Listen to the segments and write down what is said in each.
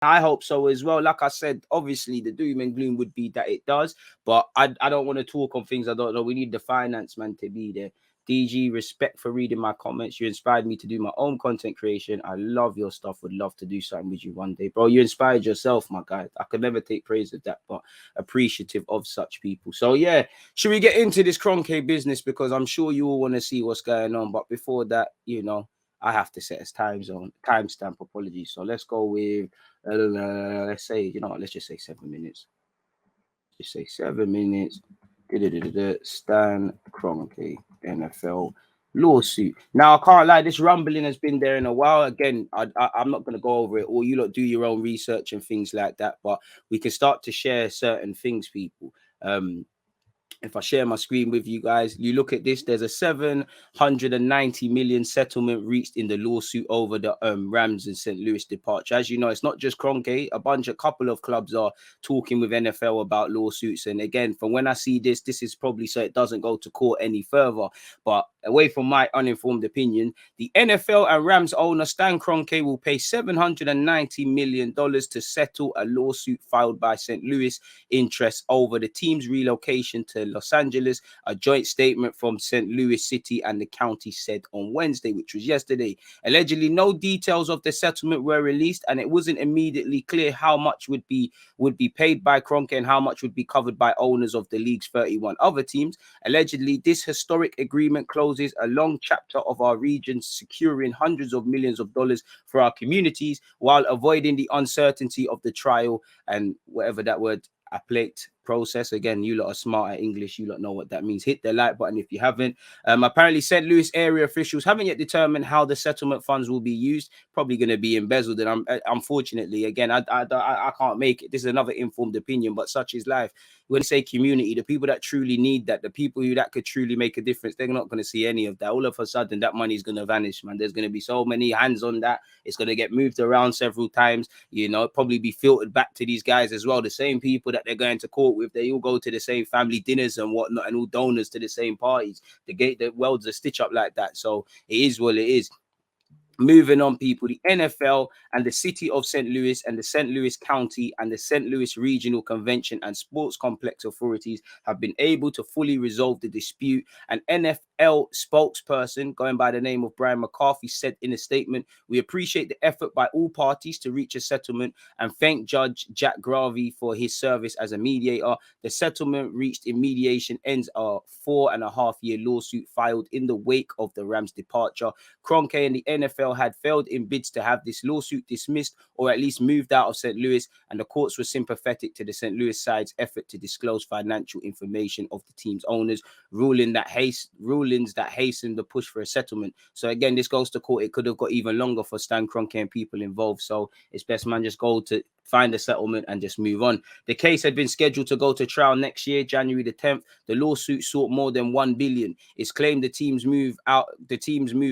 I hope so as well. Like I said, obviously the doom and gloom would be that it does, but I don't want to talk on things I don't know. We need the finance man to be there. DG, respect for reading my comments. You inspired me to do my own content creation. I love your stuff. Would love to do something with you one day, bro. You inspired yourself, my guy. I could never take praise of that, but appreciative of such people. So yeah, should we get into this Kroenke business, because I'm sure you all want to see what's going on. But before that, I have to set as timestamp. Apologies. So let's go with let's say, let's just say 7 minutes. Just say 7 minutes. Stan Kroenke, NFL lawsuit. Now, I can't lie, this rumbling has been there in a while. Again, I'm not going to go over it, or you lot do your own research and things like that, but we can start to share certain things, people. If I share my screen with you guys, you look at this, there's a 790 million settlement reached in the lawsuit over the Rams and St. Louis departure. As you know, it's not just Kroenke. A couple of clubs are talking with NFL about lawsuits. And again, from when I see this is probably so it doesn't go to court any further. But away from my uninformed opinion, the NFL and Rams owner Stan Kroenke will pay $790 million to settle a lawsuit filed by St. Louis interests over the team's relocation to Los Angeles. A joint statement from St. Louis City and the county said on Wednesday, which was yesterday. Allegedly, no details of the settlement were released, and it wasn't immediately clear how much would be paid by Kroenke and how much would be covered by owners of the league's 31 other teams. Allegedly, this historic agreement closes a long chapter of our region, securing hundreds of millions of dollars for our communities while avoiding the uncertainty of the trial and whatever that word appellate process. Again, you lot are smart at English. You lot know what that means. Hit the like button if you haven't. Apparently, St. Louis area officials haven't yet determined how the settlement funds will be used. Probably going to be embezzled. And unfortunately, again, I can't make it. This is another informed opinion, but such is life. When you say community, the people that truly need that, the people who that could truly make a difference, they're not going to see any of that. All of a sudden, that money is going to vanish, man. There's going to be so many hands on that. It's going to get moved around several times. Probably be filtered back to these guys as well. The same people that they're going to court with, they all go to the same family dinners and whatnot, and all donors to the same parties. The world's a stitch up like that. So it is what it is. Moving on, people, the NFL and the city of St. Louis and the St. Louis County and the St. Louis Regional Convention and Sports Complex authorities have been able to fully resolve the dispute. An NFL spokesperson going by the name of Brian McCarthy said in a statement, "We appreciate the effort by all parties to reach a settlement and thank Judge Jack Gravey for his service as a mediator. The settlement reached in mediation ends a 4.5-year lawsuit filed in the wake of the Rams' departure. Kroenke and the NFL had failed in bids to have this lawsuit dismissed or at least moved out of St. Louis, and the courts were sympathetic to the St. Louis side's effort to disclose financial information of the team's owners, rulings that hastened the push for a settlement." So again, this goes to court. It could have got even longer for Stan Kroenke and people involved. So it's best, man, just go to find a settlement and just move on. The case had been scheduled to go to trial next year, January the 10th. The lawsuit sought more than $1 billion. It's claimed the team's move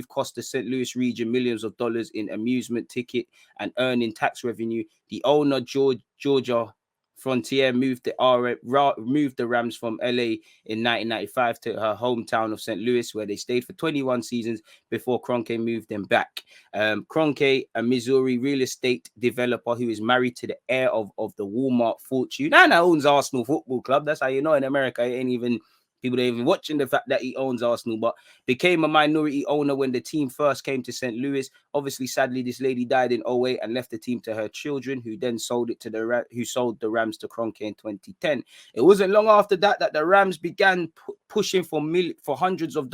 cost the St. Louis region millions of dollars in amusement ticket and earning tax revenue. The owner, Georgia Frontier, moved the Rams from LA in 1995 to her hometown of St. Louis, where they stayed for 21 seasons before Kroenke moved them back. Kroenke, a Missouri real estate developer who is married to the heir of the Walmart fortune and owns Arsenal Football Club. That's how you know in America it ain't even people ain't even watching the fact that he owns Arsenal, but became a minority owner when the team first came to St. Louis. Obviously, sadly, this lady died in 2008 and left the team to her children, who then sold the Rams to Kroenke in 2010. It wasn't long after that the Rams began pushing for hundreds of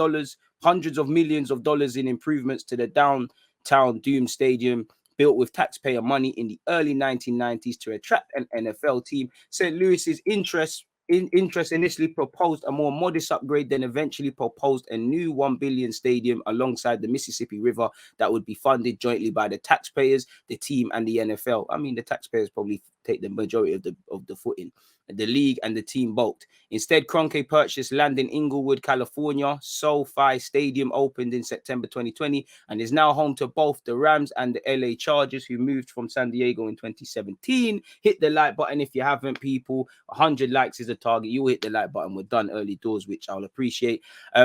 millions of dollars in improvements to the downtown Doom Stadium, built with taxpayer money in the early 1990s to attract an NFL team. St. Louis's interest initially proposed a more modest upgrade, then eventually proposed a new $1 billion stadium alongside the Mississippi River that would be funded jointly by the taxpayers, the team, and the NFL. I mean, the taxpayers probably take the majority of the footing. The league and the team balked. Instead, Kroenke purchased land in Inglewood, California. SoFi Stadium opened in September 2020 and is now home to both the Rams and the LA Chargers, who moved from San Diego in 2017. Hit the like button if you haven't, people. 100 likes is a target, you will hit the like button. We're done early doors, which I'll appreciate.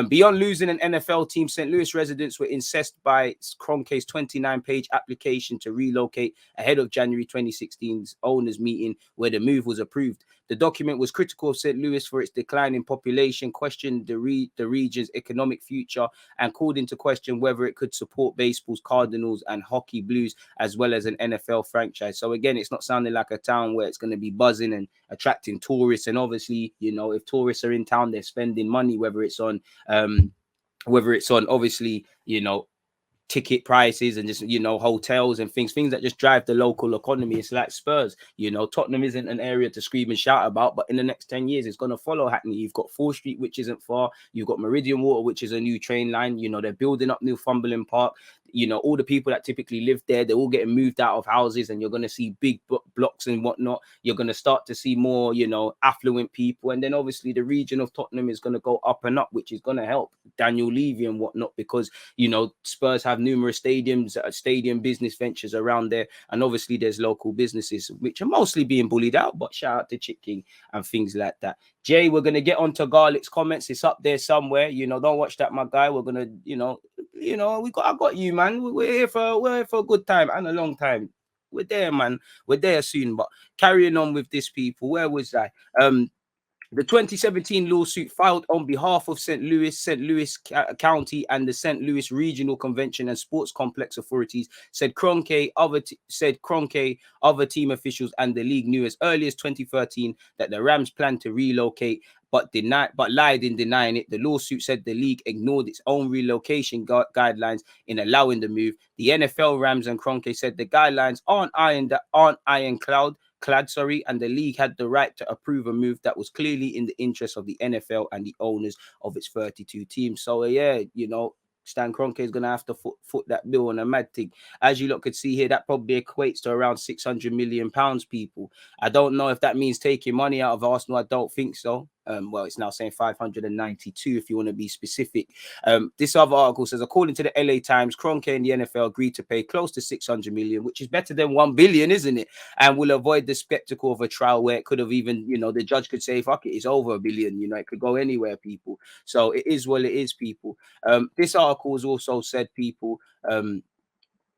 Beyond losing an NFL team, St. Louis residents were incensed by Kroenke's 29-page application to relocate ahead of January 2016's owners meeting, where the move was approved. The document was critical of St. Louis for its decline in population, questioned the region's economic future, and called into question whether it could support baseball's Cardinals and hockey Blues, as well as an NFL franchise. So again, it's not sounding like a town where it's going to be buzzing and attracting tourists. And obviously, you know, if tourists are in town, they're spending money, whether it's on obviously, you know, ticket prices and just, you know, hotels and things that just drive the local economy. It's like Spurs, you know, Tottenham isn't an area to scream and shout about, but in the next 10 years it's going to follow Hackney. You've got 4th Street, which isn't far. You've got Meridian Water, which is a new train line. You know, they're building up Newfoundland Park. You know, all the people that typically live there, they're all getting moved out of houses, and you're going to see big blocks and whatnot. You're going to start to see more, you know, affluent people. And then obviously the region of Tottenham is going to go up and up, which is going to help Daniel Levy and whatnot, because, you know, Spurs have numerous stadiums, stadium business ventures around there. And obviously there's local businesses, which are mostly being bullied out, but shout out to Chick King and things like that. Jay, we're going to get onto Garlic's comments. It's up there somewhere. You know, don't watch that, my guy. We're going to, I got you, man. We're here for a good time and a long time. We're there, man. We're there soon. But carrying on with this, people, where was I? The 2017 lawsuit filed on behalf of St. Louis County, and the St. Louis Regional Convention and Sports Complex authorities said Kroenke, other team officials, and the league knew as early as 2013 that the Rams planned to relocate, but lied in denying it. The lawsuit said the league ignored its own relocation guidelines in allowing the move. The NFL, Rams, and Kroenke said the guidelines aren't ironclad, and the league had the right to approve a move that was clearly in the interest of the NFL and the owners of its 32 teams. So yeah, you know, Stan Kroenke is going to have to foot that bill on a mad thing. As you lot could see here, that probably equates to around £600 million, people. I don't know if that means taking money out of Arsenal. I don't think so. Well, it's now saying 592 if you want to be specific. This other article says, according to the LA Times, Kroenke and the NFL agreed to pay close to 600 million, which is better than 1 billion, isn't it? And will avoid the spectacle of a trial where it could have even, you know, the judge could say, fuck it, it's over 1 billion. You know, it could go anywhere, people. So it is what it is, people. This article has also said, people,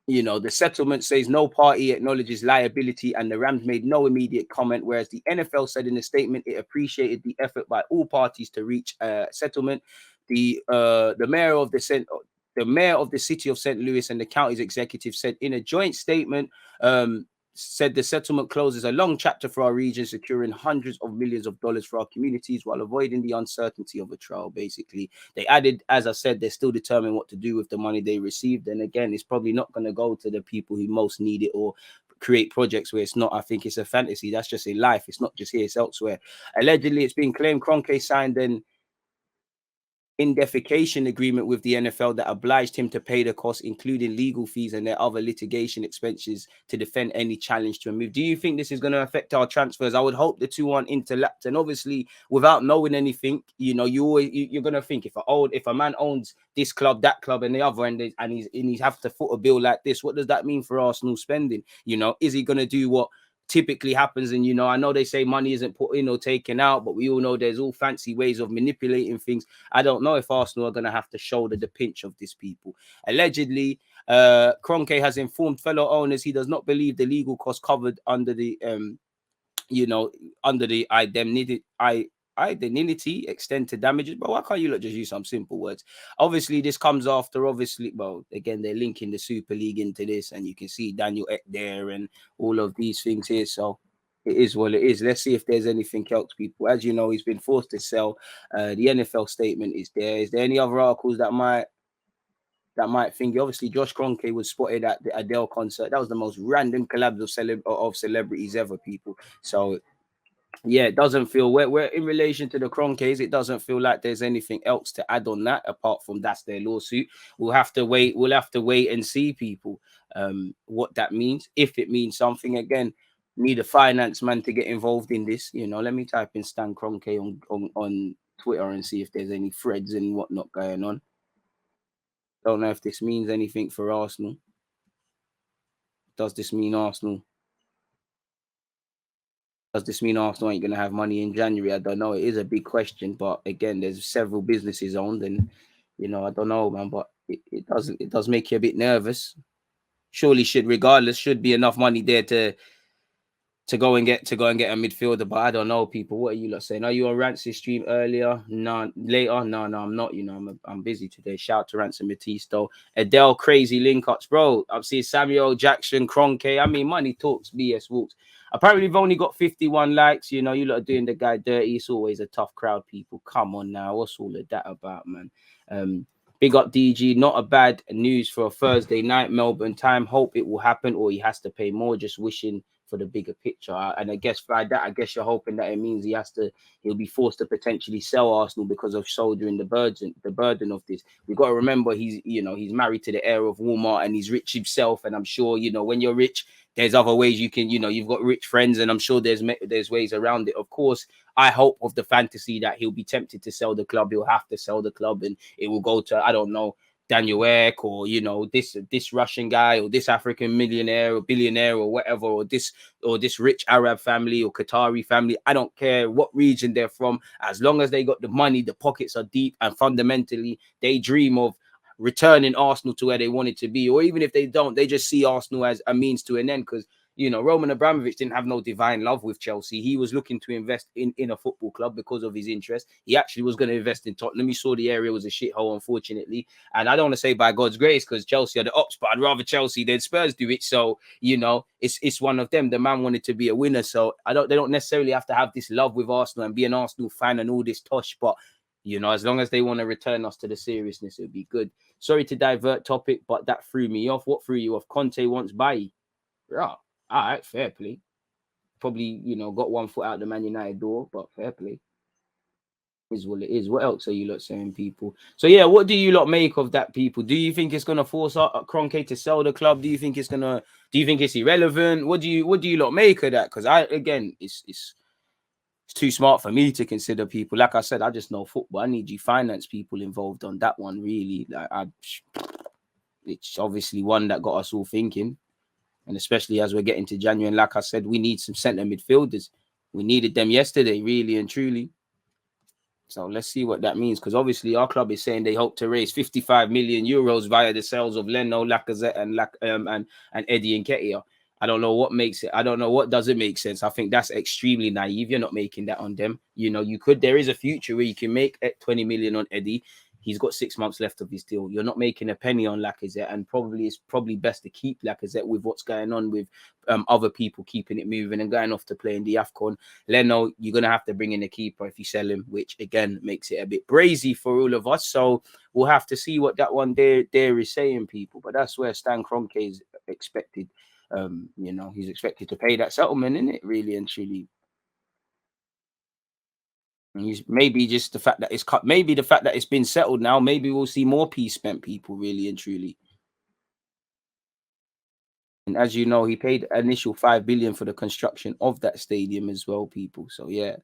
you know, the settlement says no party acknowledges liability, and the Rams made no immediate comment, whereas the NFL said in a statement it appreciated the effort by all parties to reach a settlement. The mayor of the city of St. Louis and the county's executive said in a joint statement, said the settlement closes a long chapter for our region, securing hundreds of millions of dollars for our communities while avoiding the uncertainty of a trial. Basically, they added, as I said, they're still determining what to do with the money they received. And again, it's probably not going to go to the people who most need it or create projects where it's not. I think it's a fantasy. That's just in life. It's not just here, it's elsewhere. Allegedly, it's been claimed Kroenke signed an indemnification agreement with the NFL that obliged him to pay the costs, including legal fees and their other litigation expenses, to defend any challenge to a move. Do you think this is going to affect our transfers? I would hope the two aren't interlapped. And obviously, without knowing anything, you know, you're going to think if a man owns this club, that club, and the other, and he's have to foot a bill like this, what does that mean for Arsenal spending? You know, is he going to do what typically happens? And, you know, I know they say money isn't put in or taken out, but we all know there's all fancy ways of manipulating things. I don't know if Arsenal are going to have to shoulder the pinch of this, people. Allegedly, Kroenke has informed fellow owners he does not believe the legal costs covered under the indemnity extend to damages. But why can't you just use some simple words? Obviously, this comes after, well, again, they're linking the Super League into this, and you can see Daniel Ek there and all of these things here. So it is what it is. Let's see if there's anything else, people. As you know, he's been forced to sell. The NFL statement is there. Is there any other articles that might think? Obviously, Josh Kroenke was spotted at the Adele concert. That was the most random collabs of celebrities ever, people. So yeah, it doesn't feel we're in relation to the Kroenkes. It doesn't feel like there's anything else to add on that apart from that's their lawsuit. We'll have to wait and see, people, what that means. If it means something, again, need a finance man to get involved in this. You know, let me type in Stan Kroenke on Twitter and see if there's any threads and whatnot going on. Don't know if this means anything for Arsenal. Does this mean Arsenal? Does this mean Arsenal ain't going to have money in January? I don't know. It is a big question, but again, there's several businesses owned, and I don't know, man. But it does make you a bit nervous. Surely should be enough money there to go and get a midfielder. But I don't know, people. What are you lot saying? Are you on Rance's stream earlier? No, later? No, I'm not. I'm busy today. Shout out to Ransom Matisto. Adele, crazy link ups, bro. I'm seeing Samuel Jackson, Kroenke. I mean, money talks, BS walks. Apparently, we've only got 51 likes. You lot are doing the guy dirty. It's always a tough crowd, people. Come on now. What's all of that about, man? Big up DG. Not a bad news for a Thursday night, Melbourne time. Hope it will happen, or he has to pay more. Just wishing for the bigger picture. And I guess by that, I guess you're hoping that it means he'll be forced to potentially sell Arsenal because of shouldering the burden of this. We've got to remember he's married to the heir of Walmart and he's rich himself. And I'm sure, when you're rich, there's other ways you can, you've got rich friends, and I'm sure there's ways around it. Of course, I hope of the fantasy that he'll be tempted to sell the club. He'll have to sell the club and it will go to, I don't know, Daniel Ek, or this Russian guy, or this African millionaire or billionaire or whatever, or this rich Arab family or Qatari family. I don't care what region they're from, as long as they got the money, the pockets are deep, and fundamentally they dream of returning Arsenal to where they want it to be. Or even if they don't, they just see Arsenal as a means to an end, because Roman Abramovich didn't have no divine love with Chelsea. He was looking to invest in a football club because of his interest. He actually was going to invest in Tottenham. He saw the area was a shithole, unfortunately. And I don't want to say by God's grace, because Chelsea are the ops, but I'd rather Chelsea than Spurs do it. So, it's one of them. The man wanted to be a winner. So they don't necessarily have to have this love with Arsenal and be an Arsenal fan and all this tosh. But, as long as they want to return us to the seriousness, it would be good. Sorry to divert topic, but that threw me off. What threw you off? Conte wants Bailly. Yeah. All right, fair play. Probably, got one foot out the Man United door, but fair play. Is what it is. What else are you lot saying, people? So yeah, what do you lot make of that, people? Do you think it's gonna force Kroenke to sell the club? Do you think it's irrelevant? What do you lot make of that? Because it's too smart for me to consider, people. Like I said, I just know football. I need you finance people involved on that one, really. It's obviously one that got us all thinking. And especially as we're getting to January, and like I said, we need some centre midfielders. We needed them yesterday, really and truly. So let's see what that means, because obviously our club is saying they hope to raise 55 million euros via the sales of Leno, Lacazette, and Eddie Nketiah. I don't know what makes it. I don't know what doesn't make sense. I think that's extremely naive. You're not making that on them. You could. There is a future where you can make 20 million on Eddie. He's got 6 months left of his deal. You're not making a penny on Lacazette, and it's probably best to keep Lacazette with what's going on with other people keeping it moving and going off to play in the AFCON. Leno, you're going to have to bring in a keeper if you sell him, which again makes it a bit brazy for all of us. So we'll have to see what that one there is saying, people. But that's where Stan Kroenke is expected. He's expected to pay that settlement, isn't it? Really and truly. And he's maybe just the fact that it's cut, maybe the fact that it's been settled now, maybe we'll see more peace spent, people, really and truly. And as you know, he paid initial 5 billion for the construction of that stadium as well, people. So yeah,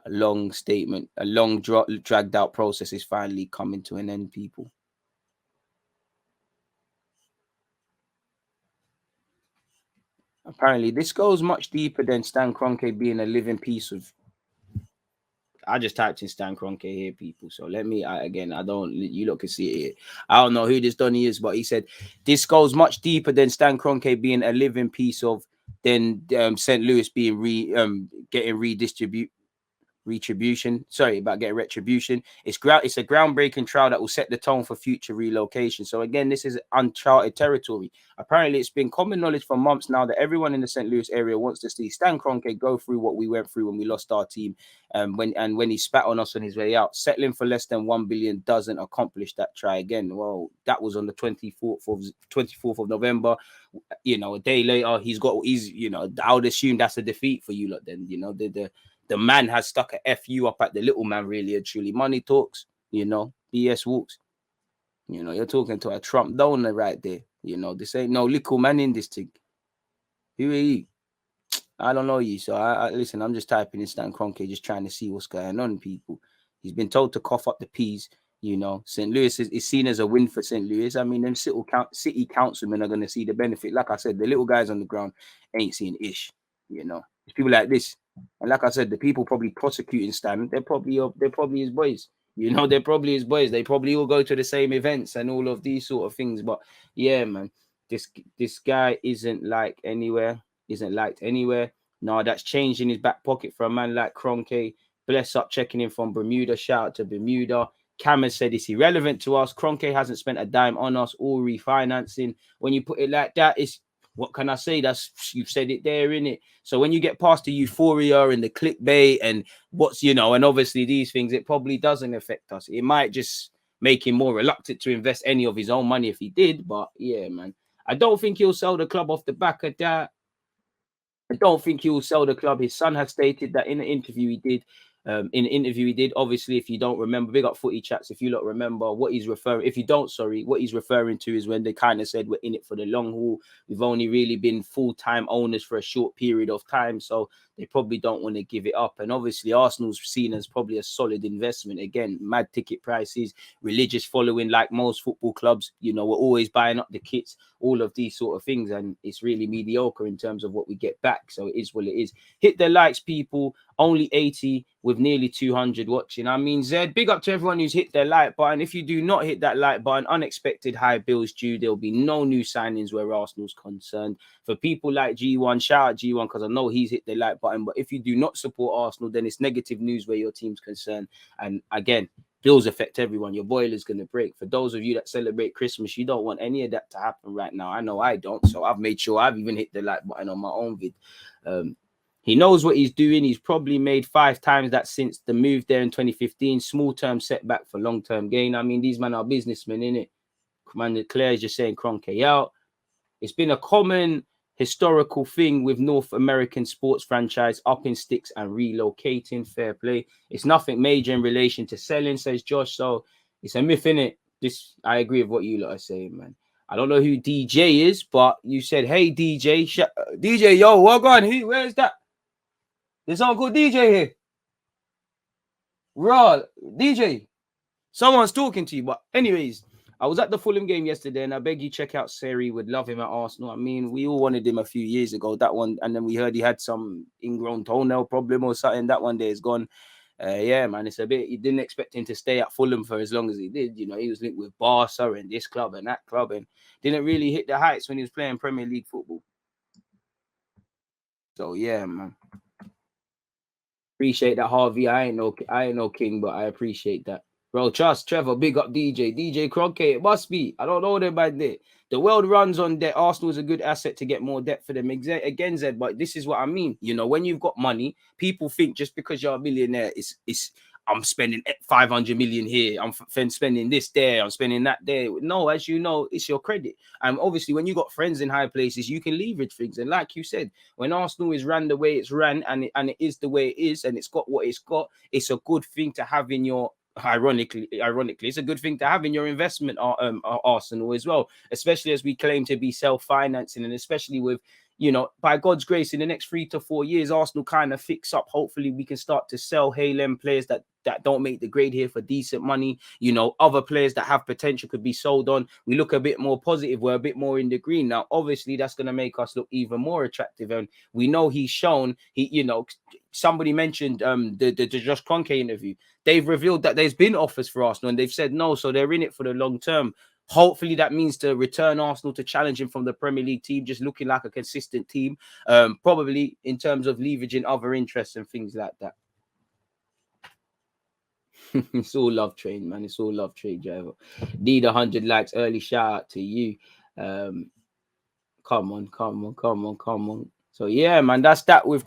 a long statement, a long dragged out process is finally coming to an end, people. Apparently, this goes much deeper than Stan Kroenke being a living piece of. I just typed in Stan Kroenke here, people. So let me, you look and see it here. I don't know who this Donny is, but he said this goes much deeper than Stan Kroenke being a living piece of, than St. Louis being getting retribution. Sorry about getting retribution. It's a groundbreaking trial that will set the tone for future relocation. So again, this is uncharted territory. Apparently, it's been common knowledge for months now that everyone in the St. Louis area wants to see Stan Kroenke go through what we went through when we lost our team, when he spat on us on his way out. Settling for less than 1 billion doesn't accomplish that. Try again. Well, that was on the 24th of November. A day later, I would assume that's a defeat for you lot. Then the man has stuck a FU up at the little man, really and truly. Money talks, BS walks. You're talking to a Trump donor right there. This ain't no little man in this thing. Who are you? I don't know you. So I listen, I'm just typing in Stan Kroenke, just trying to see what's going on, people. He's been told to cough up the peas. St. Louis is seen as a win for St. Louis. I mean, them city councilmen are going to see the benefit. Like I said, the little guys on the ground ain't seeing ish. It's people like this And like I said, the people probably prosecuting Stan, they're probably his boys. You know, they're probably his boys. They probably all go to the same events and all of these sort of things. But yeah, man, this guy isn't liked anywhere. No, that's changed in his back pocket for a man like Kroenke. Bless up checking in from Bermuda. Shout out to Bermuda. Cameron said it's irrelevant to us. Kroenke hasn't spent a dime on us or refinancing. When you put it like that, it's what can I say? That's you've said it there, innit? So when you get past the euphoria and the clickbait and what's and obviously these things, it probably doesn't affect us. It might just make him more reluctant to invest any of his own money if he did. But yeah, man, I don't think he'll sell the club off the back of that. I don't think he will sell the club. His son has stated that in an interview he did. Obviously, if you don't remember, big up footy chats. If you don't remember what he's referring, if you don't, sorry, what he's referring to is when they kind of said we're in it for the long haul. We've only really been full-time owners for a short period of time, so they probably don't want to give it up. And obviously, Arsenal's seen as probably a solid investment. Again, mad ticket prices, religious following like most football clubs. We're always buying up the kits, all of these sort of things, and it's really mediocre in terms of what we get back. So it is what it is. Hit the likes, people. Only 80 with nearly 200 watching. I mean, Zed, big up to everyone who's hit their like button. If you do not hit that like button, unexpected high bills due. There'll be no new signings where Arsenal's concerned. For people like G1, shout out G1 because I know he's hit the like button. But if you do not support Arsenal, then it's negative news where your team's concerned. And again, bills affect everyone. Your boiler's going to break. For those of you that celebrate Christmas, you don't want any of that to happen right now. I know I don't. So I've made sure I've even hit the like button on my own vid. He knows what he's doing. He's probably made 5 times that since the move there in 2015. Small-term setback for long-term gain. I mean, these men are businessmen, innit? Man, Claire is just saying Kroenke out. It's been a common historical thing with North American sports franchise upping sticks and relocating. Fair play. It's nothing major in relation to selling, says Josh. So it's a myth, innit? I agree with what you lot are saying, man. I don't know who DJ is, but you said, hey, DJ. DJ, yo, what on? Where's that? There's Uncle DJ here. Raw, DJ. Someone's talking to you. But anyways, I was at the Fulham game yesterday, and I beg you check out Seri. Would love him at Arsenal. I mean, we all wanted him a few years ago. That one, and then we heard he had some ingrown toenail problem or something. That one day is gone. Yeah, man, it's a bit. You didn't expect him to stay at Fulham for as long as he did. He was linked with Barca and this club and that club, and didn't really hit the heights when he was playing Premier League football. So yeah, man. Appreciate that, Harvey. I ain't no king, but I appreciate that. Bro, trust Trevor, big up DJ Kroenke. It must be. I don't know them by there. The world runs on debt. Arsenal is a good asset to get more debt for them. Again, Zed, but this is what I mean. When you've got money, people think just because you're a millionaire, I'm spending 500 million here. I'm spending this there. I'm spending that there. No, as you know, it's your credit. And obviously, when you got friends in high places, you can leverage things. And like you said, when Arsenal is ran the way it's ran, and it is the way it is, and it's got what it's got, it's a good thing to have in your. Ironically, it's a good thing to have in your investment arsenal as well, especially as we claim to be self-financing, and especially with by God's grace, in the next 3 to 4 years, Arsenal kind of fix up. Hopefully, we can start to sell Halem players that don't make the grade here for decent money. Other players that have potential could be sold on. We look a bit more positive. We're a bit more in the green now. Obviously, that's going to make us look even more attractive. And we know he's shown. Somebody mentioned the Josh Kroenke interview. They've revealed that there's been offers for Arsenal, and they've said no. So they're in it for the long term. Hopefully that means to return Arsenal to challenging from the Premier League team, just looking like a consistent team, probably in terms of leveraging other interests and things like that. It's all love train, man. It's all love train, driver. Need 100 likes early. Shout out to you. Come on. So yeah, man, that's that with